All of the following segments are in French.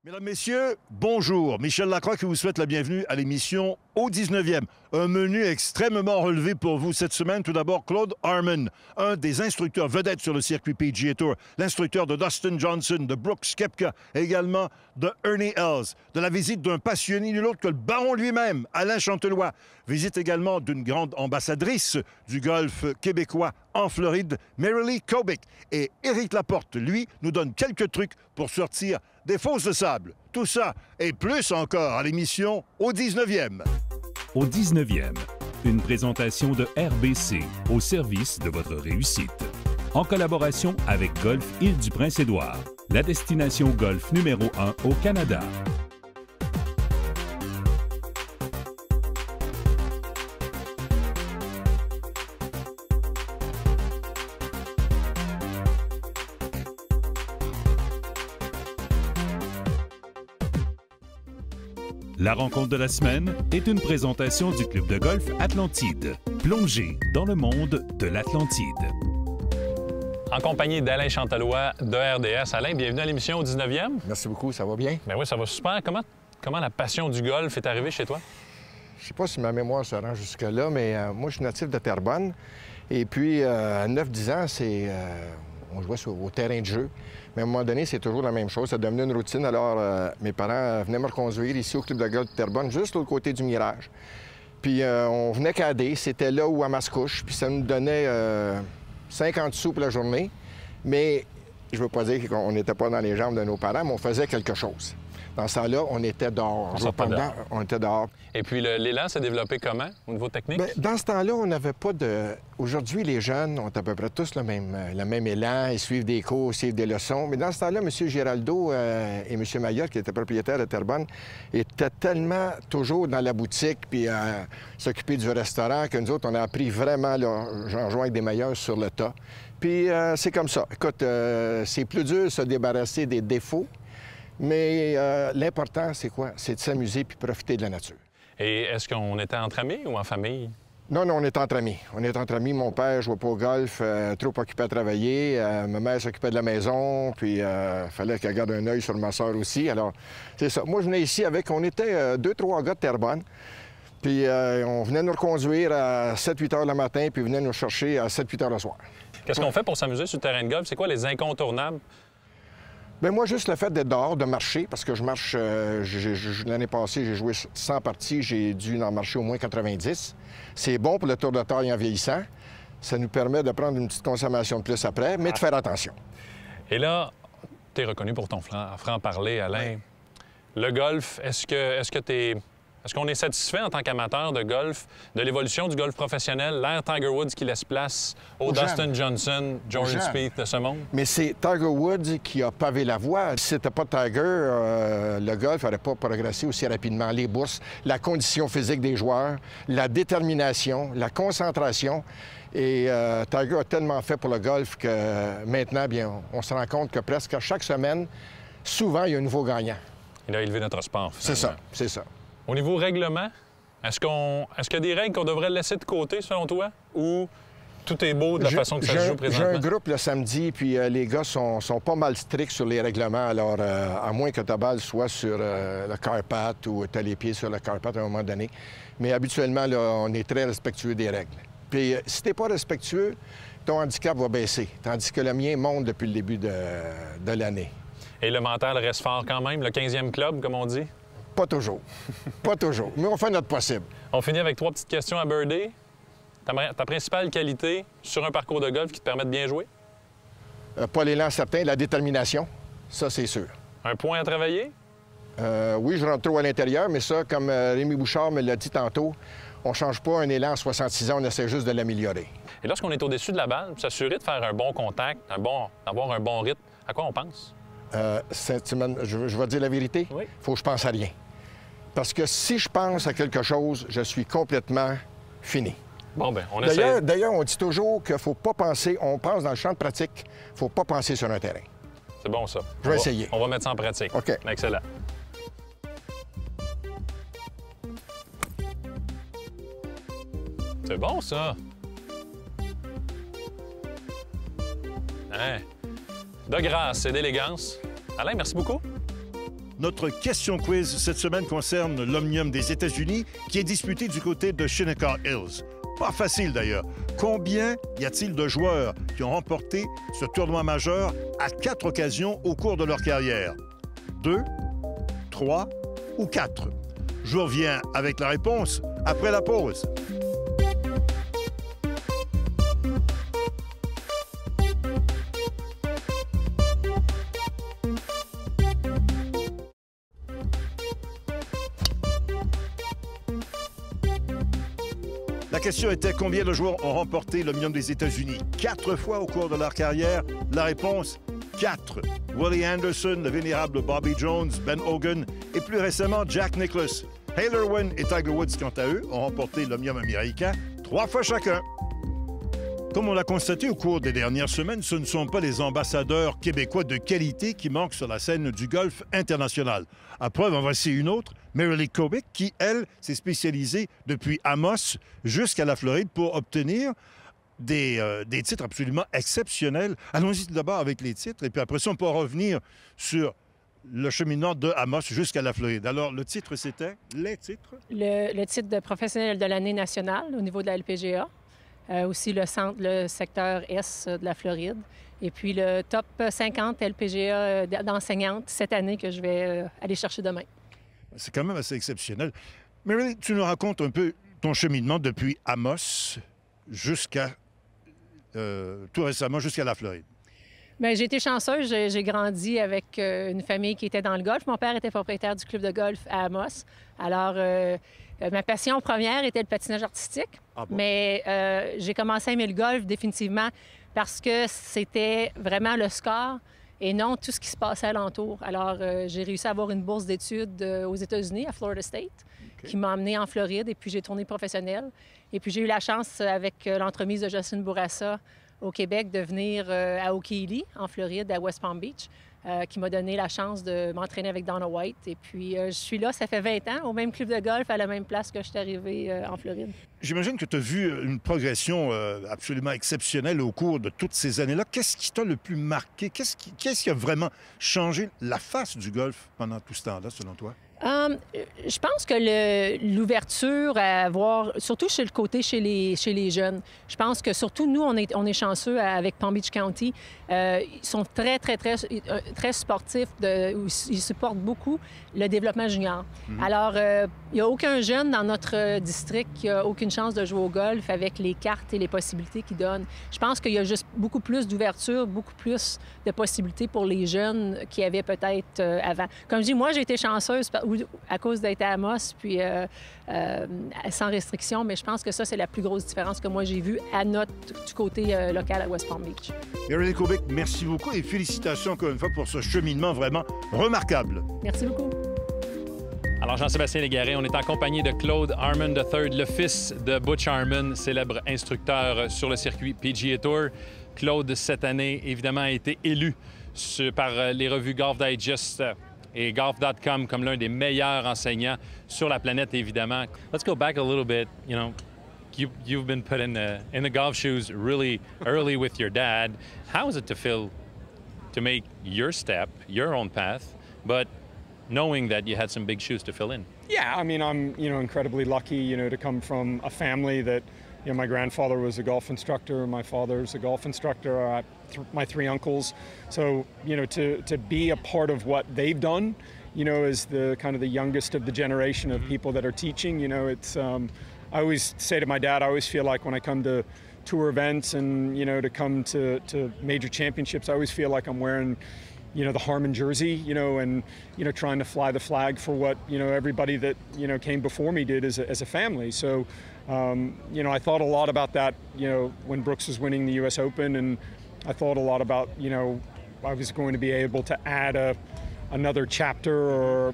Mesdames, Messieurs, bonjour. Michel Lacroix qui vous souhaite la bienvenue à l'émission Au 19e. Un menu extrêmement relevé pour vous cette semaine. Tout d'abord, Claude Harmon, un des instructeurs vedettes sur le circuit PGA Tour, l'instructeur de Dustin Johnson, de Brooks Koepka, et également de Ernie Els. De la visite d'un passionné nul autre que le baron lui-même, Alain Chantelois. Visite également d'une grande ambassadrice du golf québécois en Floride, Marilee Kobik. Et Éric Laporte, lui, nous donne quelques trucs pour sortir des fosses de sable. Tout ça et plus encore à l'émission Au 19e. Au 19e, une présentation de RBC au service de votre réussite. En collaboration avec Golf Île-du-Prince-Édouard, la destination golf numéro 1 au Canada. La rencontre de la semaine est une présentation du Club de golf Atlantide. Plongez dans le monde de l'Atlantide. En compagnie d'Alain Chantelois de RDS. Alain, bienvenue à l'émission au 19e. Merci beaucoup, ça va bien? Bien oui, ça va super. Comment la passion du golf est arrivée chez toi? Je sais pas si ma mémoire se rend jusque-là, mais moi, je suis natif de Terrebonne. Et puis, à 9-10 ans, on jouait au terrain de jeu. Mais à un moment donné, c'est toujours la même chose. Ça devenait une routine. Alors, mes parents venaient me reconduire ici au Club de golf de Terrebonne, juste de l'autre côté du Mirage. Puis, on venait cader. C'était là ou à Mascouche. Puis, ça nous donnait 50 sous pour la journée. Mais je ne veux pas dire qu'on n'était pas dans les jambes de nos parents, mais on faisait quelque chose. Dans ce temps-là, on était dehors. On était dehors. Et puis, l'élan s'est développé comment, au niveau technique? Bien, dans ce temps-là, on n'avait pas de... Aujourd'hui, les jeunes ont à peu près tous le même élan. Ils suivent des cours, suivent des leçons. Mais dans ce temps-là, M. Giraldo et M. Mayotte, qui étaient propriétaires de Terrebonne, étaient tellement toujours dans la boutique puis à s'occuper du restaurant que nous autres, on a appris vraiment, j'en joins avec des meilleurs sur le tas. Puis c'est comme ça. Écoute, c'est plus dur de se débarrasser des défauts. Mais l'important, c'est quoi? C'est de s'amuser puis profiter de la nature. Et est-ce qu'on était entre amis ou en famille? Non, on est entre amis. On est entre amis. Mon père jouait pas au golf, trop occupé à travailler. Ma mère s'occupait de la maison, puis il fallait qu'elle garde un œil sur ma soeur aussi. Alors, c'est ça. Moi, je venais ici avec... On était 2-3 gars de Terrebonne. Puis on venait nous reconduire à 7-8 heures le matin, puis venait nous chercher à 7-8 heures le soir. Qu'est-ce qu'on fait pour s'amuser sur le terrain de golf? C'est quoi les incontournables? Bien, moi, juste le fait d'être dehors, de marcher, parce que je marche... l'année passée, j'ai joué 100 parties, j'ai dû en marcher au moins 90. C'est bon pour le tour de taille en vieillissant. Ça nous permet de prendre une petite consommation de plus après, mais de faire attention. Et là, tu es reconnu pour ton franc-parler, Alain. Oui. Le golf, est-ce qu'on est satisfait en tant qu'amateur de golf de l'évolution du golf professionnel, l'ère Tiger Woods qui laisse place au Dustin Johnson, Jordan Spieth de ce monde? Mais c'est Tiger Woods qui a pavé la voie. Si c'était pas Tiger, le golf n'aurait pas progressé aussi rapidement. Les bourses, la condition physique des joueurs, la détermination, la concentration. Et Tiger a tellement fait pour le golf que maintenant, bien, on se rend compte que presque à chaque semaine, souvent, il y a un nouveau gagnant. Il a élevé notre sport, finalement. C'est ça, c'est ça. Au niveau règlement, est-ce qu'il y a des règles qu'on devrait laisser de côté, selon toi, ou tout est beau de la façon que ça se joue présentement? J'ai un groupe le samedi, puis les gars sont pas mal stricts sur les règlements. Alors, à moins que ta balle soit sur le carpat ou tu as les pieds sur le carpat à un moment donné. Mais habituellement, là, on est très respectueux des règles. Puis si t'es pas respectueux, ton handicap va baisser, tandis que le mien monte depuis le début de l'année. Et le mental reste fort quand même, le 15e club, comme on dit? Pas toujours. Pas toujours. Mais on fait notre possible. On finit avec 3 petites questions à Birdie. Ta principale qualité sur un parcours de golf qui te permet de bien jouer? Pas l'élan certain, la détermination. Ça, c'est sûr. Un point à travailler? Oui, je rentre trop à l'intérieur, mais ça, comme Rémi Bouchard me l'a dit tantôt, on change pas un élan à 66 ans, on essaie juste de l'améliorer. Et lorsqu'on est au-dessus de la balle, s'assurer de faire un bon contact, d'avoir un bon rythme, à quoi on pense? Je vais dire la vérité. Oui. Il faut que je pense à rien. Parce que si je pense à quelque chose, je suis complètement fini. Bon, bien, on essaie. D'ailleurs, on dit toujours qu'il ne faut pas penser, on pense dans le champ de pratique, il ne faut pas penser sur un terrain. C'est bon, ça. Je vais essayer. On va mettre ça en pratique. OK. Excellent. C'est bon, ça. Hein? De grâce et d'élégance. Alain, merci beaucoup. Notre question quiz cette semaine concerne l'Omnium des États-Unis qui est disputé du côté de Shinnecock Hills. Pas facile d'ailleurs. Combien y a-t-il de joueurs qui ont remporté ce tournoi majeur à 4 occasions au cours de leur carrière? 2, 3 ou 4? Je vous reviens avec la réponse après la pause. La question était combien de joueurs ont remporté l'Omnium des États-Unis 4 fois au cours de leur carrière? La réponse, 4. Willie Anderson, le vénérable Bobby Jones, Ben Hogan et plus récemment Jack Nicklaus. Hale Irwin et Tiger Woods, quant à eux, ont remporté l'Omnium américain 3 fois chacun. Comme on l'a constaté au cours des dernières semaines, ce ne sont pas les ambassadeurs québécois de qualité qui manquent sur la scène du golf international. À preuve, en voici une autre, Marilee Kobik, qui, elle, s'est spécialisée depuis Amos jusqu'à la Floride pour obtenir des titres absolument exceptionnels. Allons-y d'abord avec les titres, et puis après ça, on pourra revenir sur le cheminement de Amos jusqu'à la Floride. Alors, le titre, c'était les titres? Le titre de professionnel de l'année nationale au niveau de la LPGA. Aussi le secteur S de la Floride. Et puis le top 50 LPGA d'enseignantes cette année que je vais aller chercher demain. C'est quand même assez exceptionnel. Marilee, tu nous racontes un peu ton cheminement depuis Amos jusqu'à, tout récemment, jusqu'à la Floride. Bien, j'ai été chanceuse. J'ai grandi avec une famille qui était dans le golf. Mon père était propriétaire du club de golf à Amos. Alors, ma passion première était le patinage artistique. Ah bon? Mais j'ai commencé à aimer le golf définitivement parce que c'était vraiment le score et non tout ce qui se passait alentour. Alors, j'ai réussi à avoir une bourse d'études aux États-Unis, à Florida State, qui m'a emmenée en Floride. Et puis, j'ai tourné professionnel. Et puis, j'ai eu la chance, avec l'entremise de Justin Bourassa au Québec, de venir à O'Keely, en Floride, à West Palm Beach, qui m'a donné la chance de m'entraîner avec Donna White. Et puis, je suis là, ça fait 20 ans, au même club de golf, à la même place que je suis arrivée en Floride. J'imagine que tu as vu une progression absolument exceptionnelle au cours de toutes ces années-là. Qu'est-ce qui t'a le plus marqué? Qu'est-ce qui a vraiment changé la face du golf pendant tout ce temps-là, selon toi? Je pense que l'ouverture à voir, surtout chez les jeunes, je pense que surtout nous, on est chanceux avec Palm Beach County. Ils sont très sportifs. Ils supportent beaucoup le développement junior. Alors, il n'y a aucun jeune dans notre district qui a aucune chance de jouer au golf avec les cartes et les possibilités qu'ils donnent. Je pense qu'il y a juste beaucoup plus d'ouverture, beaucoup plus de possibilités pour les jeunes qu'il y avait peut-être avant. Comme je dis, moi, j'ai été chanceuse à cause d'être à Amos, puis sans restriction, mais je pense que ça, c'est la plus grosse différence que moi j'ai vue du côté local à West Palm Beach. Marilee Kobik, merci beaucoup et félicitations encore une fois pour ce cheminement vraiment remarquable. Merci beaucoup. Alors, Jean-Sébastien Légaré, on est en compagnie de Claude Harmon III, le fils de Butch Harmon, célèbre instructeur sur le circuit PGA Tour. Claude, cette année, évidemment, a été élu par les revues Golf Digest et Golf.com comme l'un des meilleurs enseignants sur la planète, évidemment. Let's go back a little bit. You know, you've been put in the golf shoes really early with your dad. How is it to make your step, your own path, but knowing that you had some big shoes to fill in? Yeah, I mean, I'm, incredibly lucky, to come from a family that, my grandfather was a golf instructor, my father's a golf instructor, my 3 uncles. So, to be a part of what they've done, as the kind of the youngest of the generation of people that are teaching, it's, I always say to my dad, I always feel like when I come to tour events and, to come to major championships, I always feel like I'm wearing, the Harmon jersey, and, trying to fly the flag for what, everybody that, came before me did as a family. So, I thought a lot about that, when Brooks was winning the U.S. Open, and I thought a lot about, I was going to be able to add another chapter or,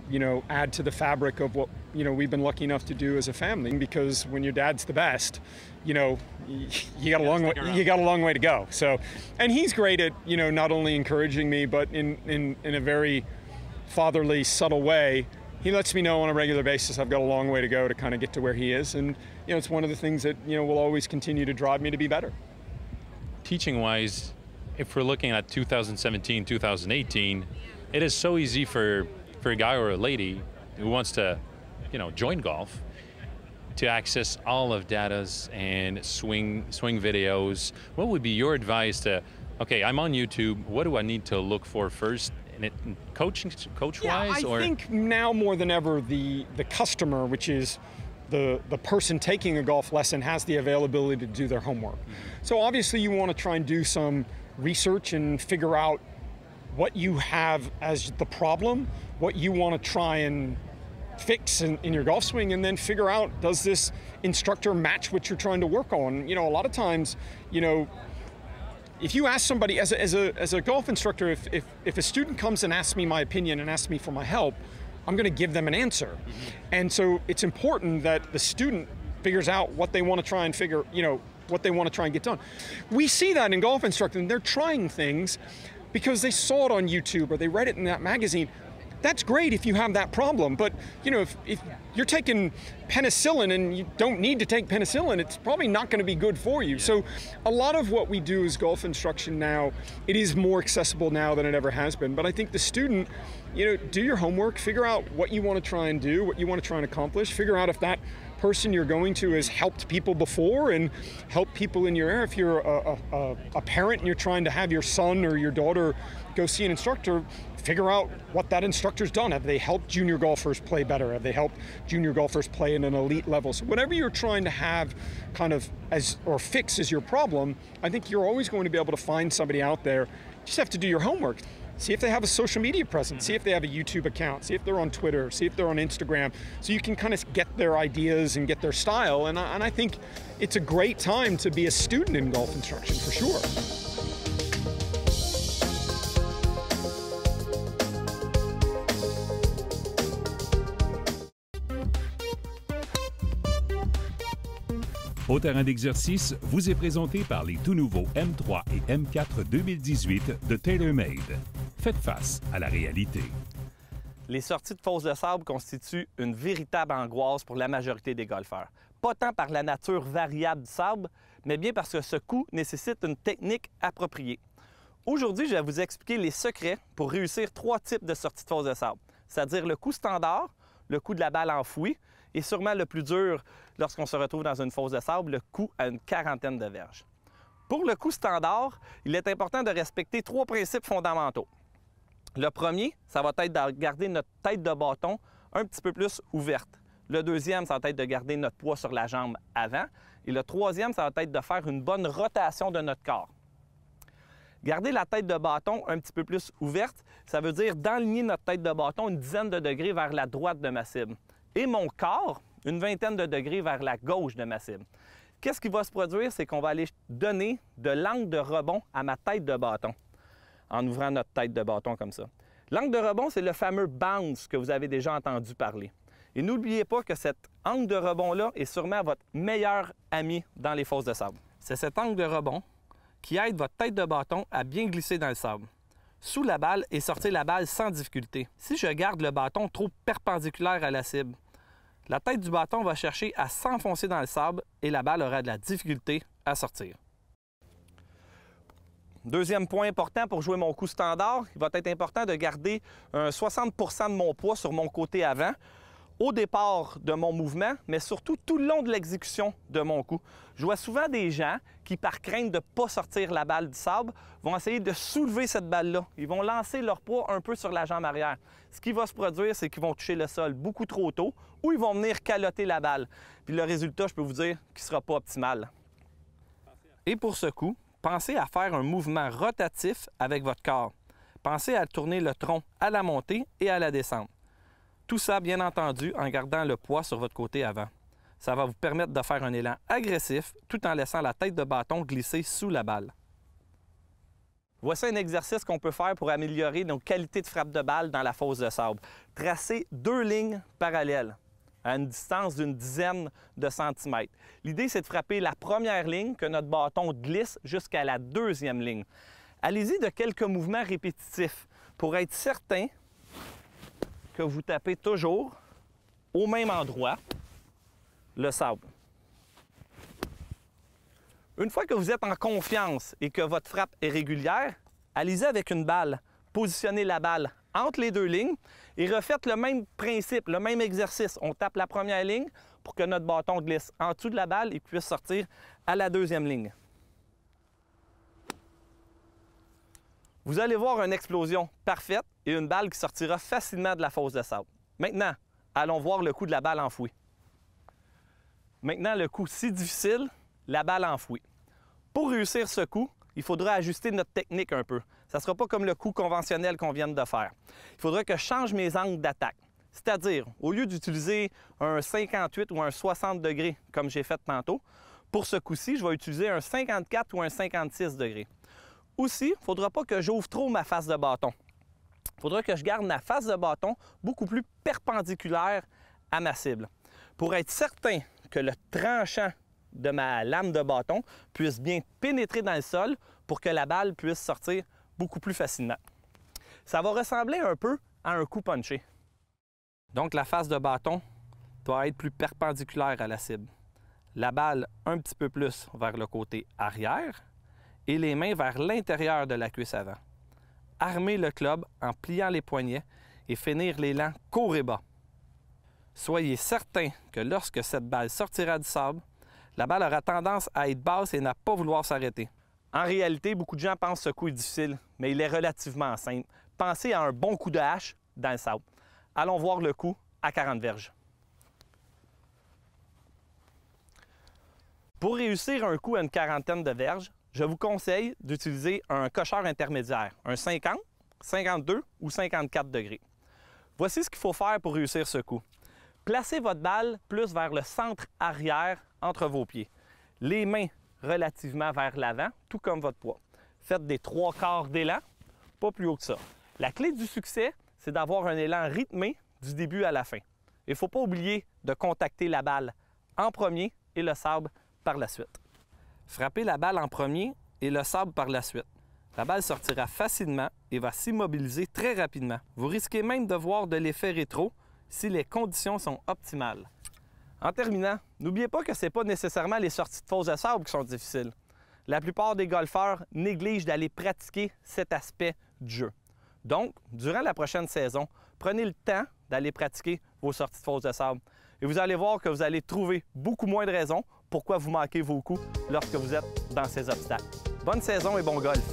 add to the fabric of what, we've been lucky enough to do as a family. Because when your dad's the best, you got a long way to go. So, and he's great at, not only encouraging me, but in a very fatherly, subtle way, he lets me know on a regular basis I've got a long way to go to kind of get to where he is. And, it's one of the things that, will always continue to drive me to be better. Teaching-wise, if we're looking at 2017, 2018, it is so easy for for a guy or a lady who wants to, you know, join golf, to access all of data's and swing videos, what would be your advice to, okay, I'm on YouTube, what do I need to look for first? And coach-wise? Yeah, I think now more than ever, the customer, which is the person taking a golf lesson, has the availability to do their homework. So obviously you want to try and do some research and figure out what you have as the problem, what you want to try and fix in your golf swing, and then figure out, does this instructor match what you're trying to work on? You know, a lot of times, you know, if you ask somebody, as a golf instructor, if a student comes and asks me my opinion and asks me for my help, I'm going to give them an answer. And so it's important that the student figures out what they want to try and figure, you know, what they want to try and get done. We see that in golf instructing. They're trying things because they saw it on YouTube or they read it in that magazine. That's great if you have that problem, but you know, if you're taking penicillin and you don't need to take penicillin, it's probably not going to be good for you. So a lot of what we do is golf instruction now, it is more accessible now than it ever has been. But I think the student, you know, do your homework, figure out what you want to try and do, what you want to try and accomplish, figure out if that person you're going to has helped people before and help people in your area. If you're a parent and you're trying to have your son or your daughter go see an instructor, figure out what that instructor's done. Have they helped junior golfers play better? Have they helped junior golfers play in an elite level? So whatever you're trying to have kind of or fix as your problem, I think you're always going to be able to find somebody out there. You just have to do your homework. See if they have a social media presence, see if they have a YouTube account, see if they're on Twitter, see if they're on Instagram, so you can kind of get their ideas and get their style. And I think it's a great time to be a student in golf instruction, for sure. Au terrain d'exercice vous est présenté par les tout nouveaux M3 et M4 2018 de TaylorMade. Faites face à la réalité. Les sorties de fosse de sable constituent une véritable angoisse pour la majorité des golfeurs. Pas tant par la nature variable du sable, mais bien parce que ce coup nécessite une technique appropriée. Aujourd'hui, je vais vous expliquer les secrets pour réussir 3 types de sorties de fosse de sable, c'est-à-dire le coup standard, le coup de la balle enfouie et sûrement le plus dur lorsqu'on se retrouve dans une fosse de sable, le coup à une quarantaine de verges. Pour le coup standard, il est important de respecter 3 principes fondamentaux. Le premier, ça va être de garder notre tête de bâton un petit peu plus ouverte. Le deuxième, ça va être de garder notre poids sur la jambe avant. Et le troisième, ça va être de faire une bonne rotation de notre corps. Garder la tête de bâton un petit peu plus ouverte, ça veut dire d'enligner notre tête de bâton une dizaine de degrés vers la droite de ma cible. Et mon corps, une vingtaine de degrés vers la gauche de ma cible. Qu'est-ce qui va se produire? C'est qu'on va aller donner de l'angle de rebond à ma tête de bâton, en ouvrant notre tête de bâton comme ça. L'angle de rebond, c'est le fameux bounce que vous avez déjà entendu parler. Et n'oubliez pas que cet angle de rebond-là est sûrement votre meilleur ami dans les fosses de sable. C'est cet angle de rebond qui aide votre tête de bâton à bien glisser dans le sable, sous la balle et sortir la balle sans difficulté. Si je garde le bâton trop perpendiculaire à la cible, la tête du bâton va chercher à s'enfoncer dans le sable et la balle aura de la difficulté à sortir. Deuxième point important pour jouer mon coup standard, il va être important de garder 60 % de mon poids sur mon côté avant au départ de mon mouvement, mais surtout tout le long de l'exécution de mon coup. Je vois souvent des gens qui, par crainte de ne pas sortir la balle du sable, vont essayer de soulever cette balle-là. Ils vont lancer leur poids un peu sur la jambe arrière. Ce qui va se produire, c'est qu'ils vont toucher le sol beaucoup trop tôt ou ils vont venir calotter la balle. Puis le résultat, je peux vous dire qu'il ne sera pas optimal. Et pour ce coup, pensez à faire un mouvement rotatif avec votre corps. Pensez à tourner le tronc à la montée et à la descente. Tout ça, bien entendu, en gardant le poids sur votre côté avant. Ça va vous permettre de faire un élan agressif tout en laissant la tête de bâton glisser sous la balle. Voici un exercice qu'on peut faire pour améliorer nos qualités de frappe de balle dans la fosse de sable. Tracez 2 lignes parallèles à une distance d'une dizaine de centimètres. L'idée, c'est de frapper la première ligne, que notre bâton glisse jusqu'à la deuxième ligne. Allez-y de quelques mouvements répétitifs pour être certain que vous tapez toujours au même endroit le sable. Une fois que vous êtes en confiance et que votre frappe est régulière, allez-y avec une balle. Positionnez la balle entre les deux lignes et refaites le même principe, le même exercice. On tape la première ligne pour que notre bâton glisse en dessous de la balle et puisse sortir à la deuxième ligne. Vous allez voir une explosion parfaite et une balle qui sortira facilement de la fosse de sable. Maintenant, allons voir le coup de la balle enfouie. Maintenant, le coup si difficile, la balle enfouie. Pour réussir ce coup, il faudra ajuster notre technique un peu. Ça ne sera pas comme le coup conventionnel qu'on vient de faire. Il faudra que je change mes angles d'attaque. C'est-à-dire, au lieu d'utiliser un 58 ou un 60 degrés comme j'ai fait tantôt, pour ce coup-ci, je vais utiliser un 54 ou un 56 degrés. Aussi, il ne faudra pas que j'ouvre trop ma face de bâton. Il faudra que je garde ma face de bâton beaucoup plus perpendiculaire à ma cible. Pour être certain que le tranchant de ma lame de bâton puisse bien pénétrer dans le sol pour que la balle puisse sortir beaucoup plus facilement. Ça va ressembler un peu à un coup punché. Donc la face de bâton doit être plus perpendiculaire à la cible. La balle un petit peu plus vers le côté arrière et les mains vers l'intérieur de la cuisse avant. Armez le club en pliant les poignets et finir l'élan court et bas. Soyez certain que lorsque cette balle sortira du sable, la balle aura tendance à être basse et n'a pas vouloir s'arrêter. En réalité, beaucoup de gens pensent que ce coup est difficile, mais il est relativement simple. Pensez à un bon coup de hache dans le sable. Allons voir le coup à 40 verges. Pour réussir un coup à une quarantaine de verges, je vous conseille d'utiliser un cocheur intermédiaire, un 50, 52 ou 54 degrés. Voici ce qu'il faut faire pour réussir ce coup. Placez votre balle plus vers le centre arrière entre vos pieds. Les mains relativement vers l'avant, tout comme votre poids. Faites des 3/4 d'élan, pas plus haut que ça. La clé du succès, c'est d'avoir un élan rythmé du début à la fin. Il ne faut pas oublier de contacter la balle en premier et le sable par la suite. Frappez la balle en premier et le sable par la suite. La balle sortira facilement et va s'immobiliser très rapidement. Vous risquez même de voir de l'effet rétro si les conditions sont optimales. En terminant, n'oubliez pas que ce n'est pas nécessairement les sorties de fosse de sable qui sont difficiles. La plupart des golfeurs négligent d'aller pratiquer cet aspect du jeu. Donc, durant la prochaine saison, prenez le temps d'aller pratiquer vos sorties de fosse de sable. Et vous allez voir que vous allez trouver beaucoup moins de raisons pourquoi vous manquez vos coups lorsque vous êtes dans ces obstacles. Bonne saison et bon golf!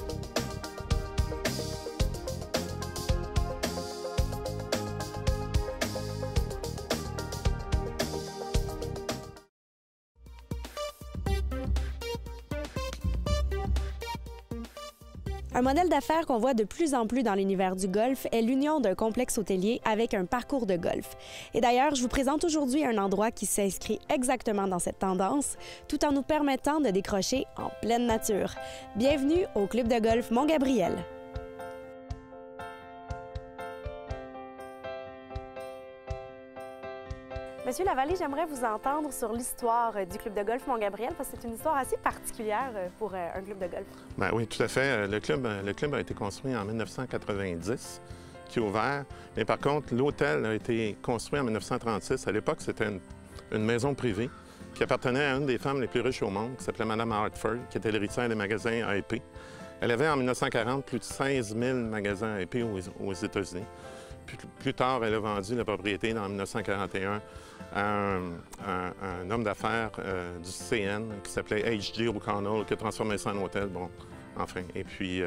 Un modèle d'affaires qu'on voit de plus en plus dans l'univers du golf est l'union d'un complexe hôtelier avec un parcours de golf. Et d'ailleurs, je vous présente aujourd'hui un endroit qui s'inscrit exactement dans cette tendance, tout en nous permettant de décrocher en pleine nature. Bienvenue au Club de golf Mont-Gabriel. Monsieur Lavallée, j'aimerais vous entendre sur l'histoire du club de golf Mont-Gabriel, parce que c'est une histoire assez particulière pour un club de golf. Bien, oui, tout à fait. Le club a été construit en 1990, qui est ouvert. Mais par contre, l'hôtel a été construit en 1936. À l'époque, c'était une maison privée qui appartenait à une des femmes les plus riches au monde, qui s'appelait Mme Hartford, qui était l'héritière des magasins AP. Elle avait en 1940 plus de 16 000 magasins AP aux États-Unis. Plus tard, elle a vendu la propriété en 1941 à un homme d'affaires du CN qui s'appelait H.G. O'Connell, qui a transformé ça en hôtel. Bon, enfin. Et puis,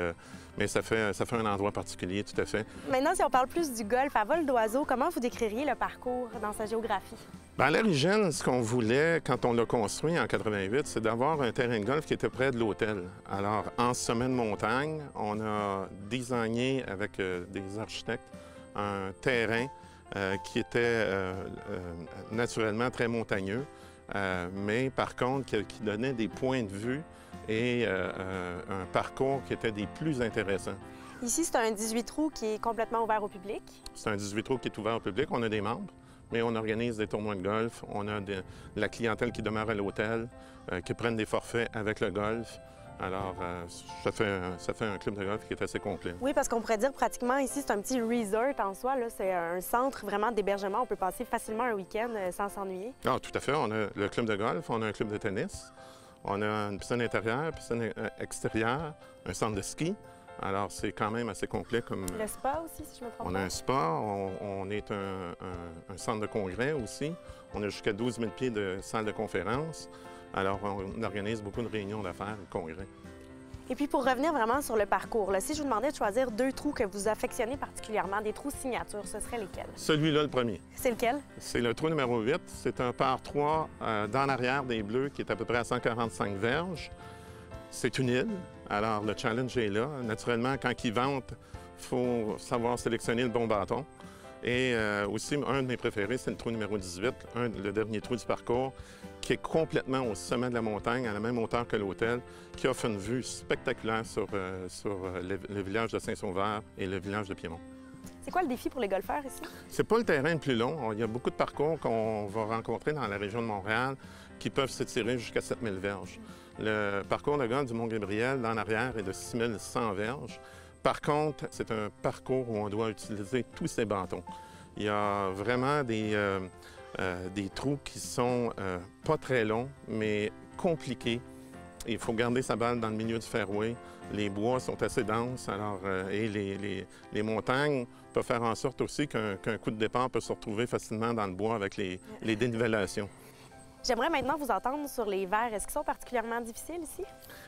mais ça fait un endroit particulier, tout à fait. Maintenant, si on parle plus du golf à vol d'oiseau, comment vous décririez le parcours dans sa géographie? Bien, à l'origine, ce qu'on voulait, quand on l'a construit en 88, c'est d'avoir un terrain de golf qui était près de l'hôtel. Alors, en sommet de montagne, on a designé avec des architectes un terrain qui était naturellement très montagneux, mais par contre qui donnait des points de vue et un parcours qui était des plus intéressants. Ici, c'est un 18 trous qui est complètement ouvert au public. C'est un 18 trous qui est ouvert au public. On a des membres, mais on organise des tournois de golf. On a la clientèle qui demeure à l'hôtel, qui prennent des forfaits avec le golf. Alors, ça fait un club de golf qui est assez complet. Oui, parce qu'on pourrait dire pratiquement ici, c'est un petit resort en soi. C'est un centre vraiment d'hébergement. On peut passer facilement un week-end sans s'ennuyer. Ah, tout à fait. On a le club de golf, on a un club de tennis, on a une piscine intérieure, piscine extérieure, un centre de ski, Alors, c'est quand même assez complet comme... Le spa aussi, si je me trompe pas. On a un spa, on est un centre de congrès aussi. On a jusqu'à 12 000 pieds de salle de conférence. Alors, on organise beaucoup de réunions d'affaires et de congrès. Et puis, pour revenir vraiment sur le parcours, là, si je vous demandais de choisir 2 trous que vous affectionnez particulièrement, des trous signature, ce serait lesquels? Celui-là, le premier. C'est lequel? C'est le trou numéro 8. C'est un par 3 dans l'arrière des Bleus qui est à peu près à 145 verges. C'est une île, alors le challenge est là. Naturellement, quand ils ventent, il faut savoir sélectionner le bon bâton. Et aussi, un de mes préférés, c'est le trou numéro 18, le dernier trou du parcours, qui est complètement au sommet de la montagne, à la même hauteur que l'hôtel, qui offre une vue spectaculaire sur le village de Saint-Sauveur et le village de Piémont. C'est quoi le défi pour les golfeurs ici? C'est pas le terrain le plus long. Il y a beaucoup de parcours qu'on va rencontrer dans la région de Montréal qui peuvent s'étirer jusqu'à 7000 verges. Le parcours de golf du Mont-Gabriel, dans l'arrière, est de 6100 verges. Par contre, c'est un parcours où on doit utiliser tous ces bâtons. Il y a vraiment des trous qui sont pas très longs, mais compliqués. Il faut garder sa balle dans le milieu du fairway. Les bois sont assez denses, alors, et les montagnes peuvent faire en sorte aussi qu'un coup de départ peut se retrouver facilement dans le bois avec les dénivellations. J'aimerais maintenant vous entendre sur les verts. Est-ce qu'ils sont particulièrement difficiles ici?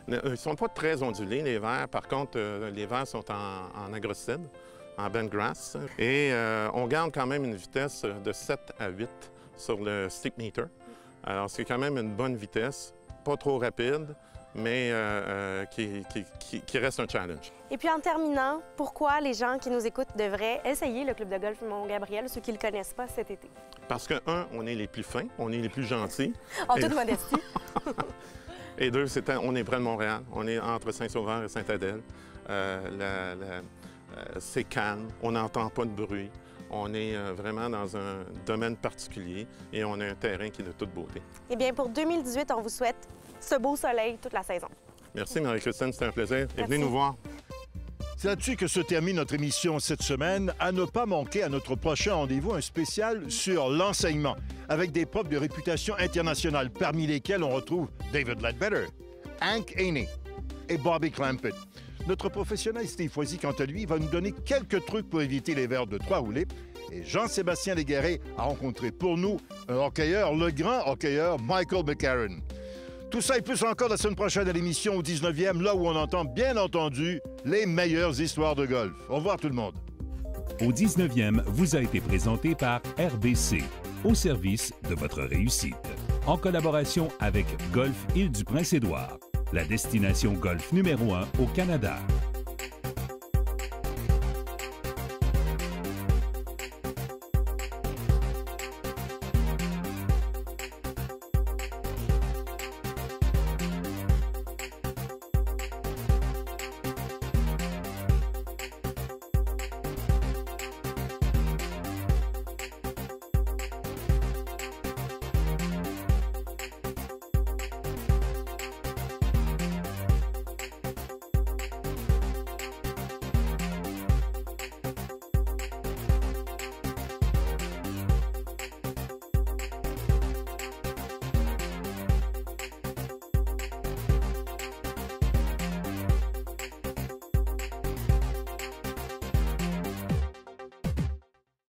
Ils ne sont pas très ondulés, les verts. Par contre, les verts sont en agrocide, en bent grass. Et on garde quand même une vitesse de 7 à 8 sur le stick meter. Alors, c'est quand même une bonne vitesse, pas trop rapide, mais qui reste un challenge. Et puis en terminant, pourquoi les gens qui nous écoutent devraient essayer le club de golf Mont-Gabriel, ceux qui ne le connaissent pas cet été? Parce que, un, on est les plus fins, on est les plus gentils. En toute modestie. Et deux, on est près de Montréal. On est entre Saint-Sauveur et Sainte-Adèle. C'est calme, on n'entend pas de bruit. On est vraiment dans un domaine particulier et on a un terrain qui est de toute beauté. Eh bien, pour 2018, on vous souhaite ce beau soleil toute la saison. Merci, Marie-Christine, c'était un plaisir. Et venez nous voir. C'est là-dessus que se termine notre émission cette semaine. À ne pas manquer à notre prochain rendez-vous un spécial sur l'enseignement, avec des profs de réputation internationale, parmi lesquels on retrouve David Ledbetter, Hank Haney et Bobby Clampett. Notre professionnel Steve Foisy, quant à lui, va nous donner quelques trucs pour éviter les verres de 3 roulés. Et Jean-Sébastien Légaré a rencontré pour nous un hockeyeur, le grand hockeyeur Michael McCarron. Tout ça et plus encore la semaine prochaine à l'émission au 19e, là où on entend bien entendu les meilleures histoires de golf. Au revoir tout le monde. Au 19e vous a été présenté par RBC, au service de votre réussite. En collaboration avec Golf Île-du-Prince-Édouard, la destination golf numéro 1 au Canada.